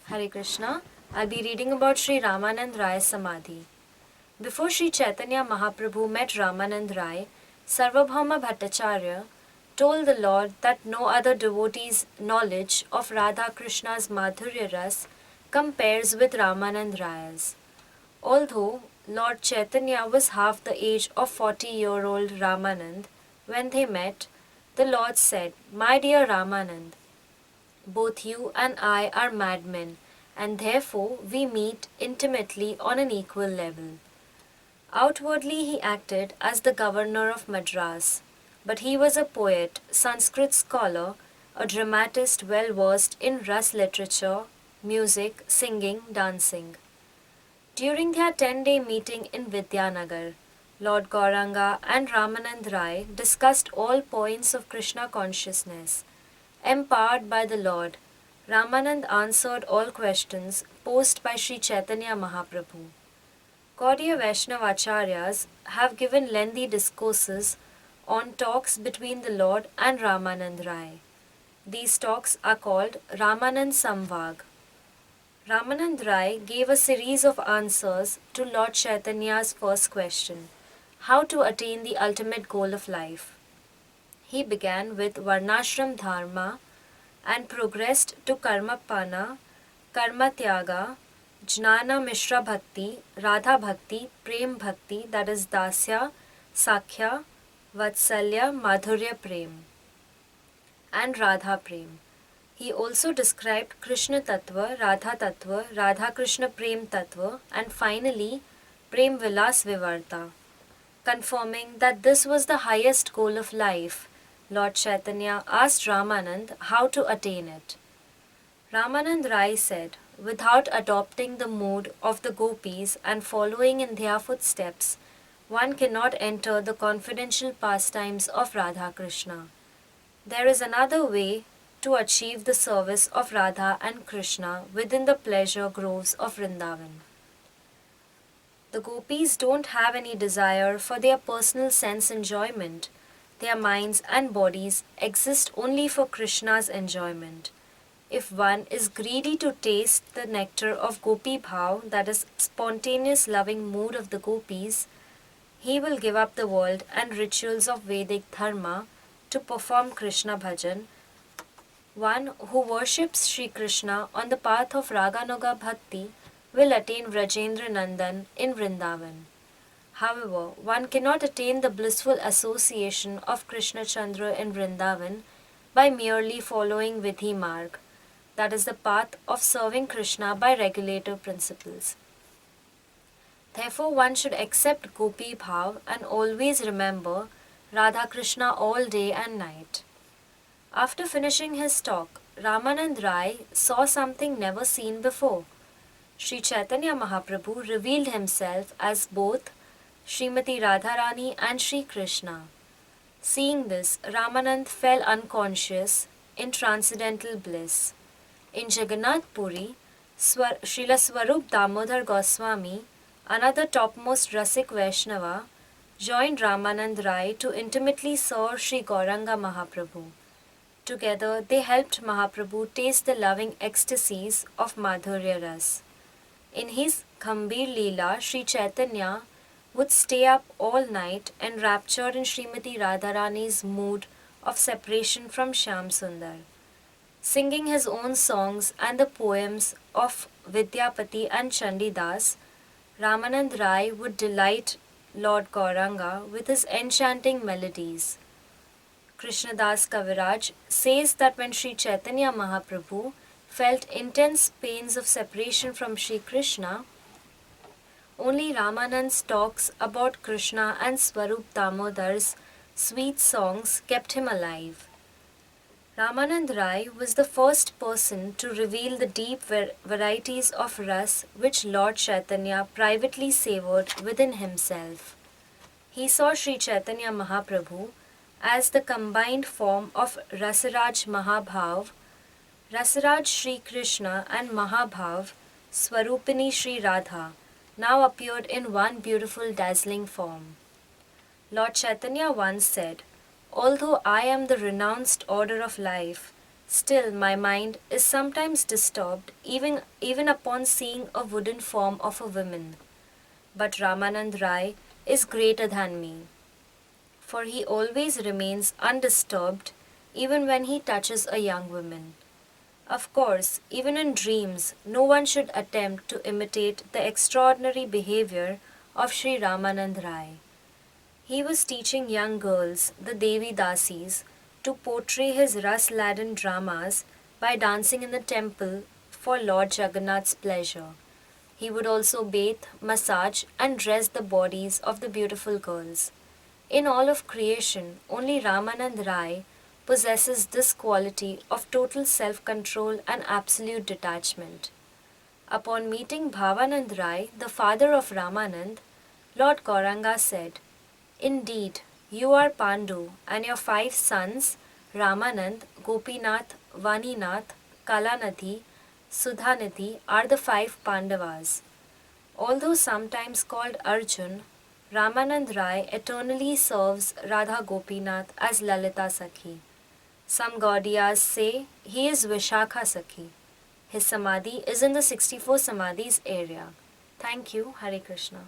Hare Krishna. I'll be reading about Sri Ramanand Rai's Samadhi. Before Sri Chaitanya Mahaprabhu met Ramanand Rai, Sarvabhauma Bhattacharya told the Lord that no other devotee's knowledge of Radha Krishna's Madhurya Ras compares with Ramanand Rai's. Although Lord Chaitanya was half the age of 40-year-old Ramanand when they met, the Lord said, "My dear Ramanand, both you and I are madmen, and therefore we meet intimately on an equal level." Outwardly, he acted as the governor of Madras, but he was a poet, Sanskrit scholar, a dramatist well versed in Ras literature, music, singing, dancing. During their 10-day meeting in Vidyanagar, Lord Gauranga and Ramanand Rai discussed all points of Krishna consciousness. Empowered by the Lord, Ramanand answered all questions posed by Sri Chaitanya Mahaprabhu. Gaudiya Vaishnavacharyas have given lengthy discourses on talks between the Lord and Ramanand Rai. These talks are called Ramanand Samvag. Ramanand Rai gave a series of answers to Lord Chaitanya's first question, how to attain the ultimate goal of life. He began with Varnashram Dharma and progressed to Karmapana, Karma Tyaga, Jnana Mishra Bhakti, Radha Bhakti, Prem Bhakti, that is Dasya, Sakhya, Vatsalya, Madhurya Prem, and Radha Prem. He also described Krishna Tattva, Radha Tattva, Radha Krishna Prem Tattva, and finally Prem Vilas Vivarta. Confirming that this was the highest goal of life, Lord Chaitanya asked Ramanand how to attain it. Ramanand Rai said, "Without adopting the mood of the gopis and following in their footsteps, one cannot enter the confidential pastimes of Radha Krishna. There is another way to achieve the service of Radha and Krishna within the pleasure groves of Vrindavan. The gopis don't have any desire for their personal sense enjoyment. Their minds and bodies exist only for Krishna's enjoyment. If one is greedy to taste the nectar of Gopi Bhav, that is, spontaneous loving mood of the gopis, he will give up the world and rituals of Vedic dharma to perform Krishna bhajan. One who worships Sri Krishna on the path of Raganuga Bhakti will attain Vrajendra Nandan in Vrindavan. However, one cannot attain the blissful association of Krishna Chandra in Vrindavan by merely following Vidhi Marg, that is the path of serving Krishna by regulative principles. Therefore, one should accept Gopi Bhav and always remember Radha Krishna all day and night." After finishing his talk, Ramanand Rai saw something never seen before. Sri Chaitanya Mahaprabhu revealed himself as both Srimati Radharani and Sri Krishna. Seeing this, Ramanand fell unconscious in transcendental bliss. In Jagannath Puri, Srila Swarup Damodar Goswami, another topmost Rasik Vaishnava, joined Ramanand Rai to intimately serve Sri Gauranga Mahaprabhu. Together, they helped Mahaprabhu taste the loving ecstasies of Madhurya Ras. In his Gambhir Leela, Sri Chaitanya would stay up all night enraptured in Srimati Radharani's mood of separation from Shyam Sundar. Singing his own songs and the poems of Vidyapati and Chandidas, Ramanand Rai would delight Lord Gauranga with his enchanting melodies. Krishnadas Kaviraj says that when Sri Chaitanya Mahaprabhu felt intense pains of separation from Sri Krishna, only Ramanand's talks about Krishna and Swarup Damodar's sweet songs kept him alive. Ramanand Rai was the first person to reveal the deep varieties of ras which Lord Chaitanya privately savoured within himself. He saw Sri Chaitanya Mahaprabhu as the combined form of Rasaraj Mahabhav, Rasaraj Sri Krishna and Mahabhav, Swarupini Sri Radha, now appeared in one beautiful dazzling form. Lord Chaitanya once said, "Although I am the renounced order of life, Still, my mind is sometimes disturbed even upon seeing a wooden form of a woman. But Ramanand Rai is greater than me, for he always remains undisturbed even when he touches a young woman. Of course, even in dreams, no one should attempt to imitate the extraordinary behavior of Sri Ramanand Rai. He was teaching young girls, the Devi Dasis, to portray his ras-laden dramas by dancing in the temple for Lord Jagannath's pleasure. He would also bathe, massage, and dress the bodies of the beautiful girls. In all of creation, only Ramanand Rai possesses this quality of total self control and absolute detachment. Upon meeting Bhavanand Rai, the father of Ramanand, Lord Gauranga said, "Indeed, you are Pandu, and your 5 sons, Ramanand, Gopinath, Vaninath, Kalanadhi, Sudhanidhi, are the 5 Pandavas. Although sometimes called Arjun, Ramanand Rai eternally serves Radha Gopinath as Lalita Sakhi. Some Gaudiyas say he is Vishakha Sakhi. His Samadhi is in the 64 Samadhis area. Thank you, Hare Krishna.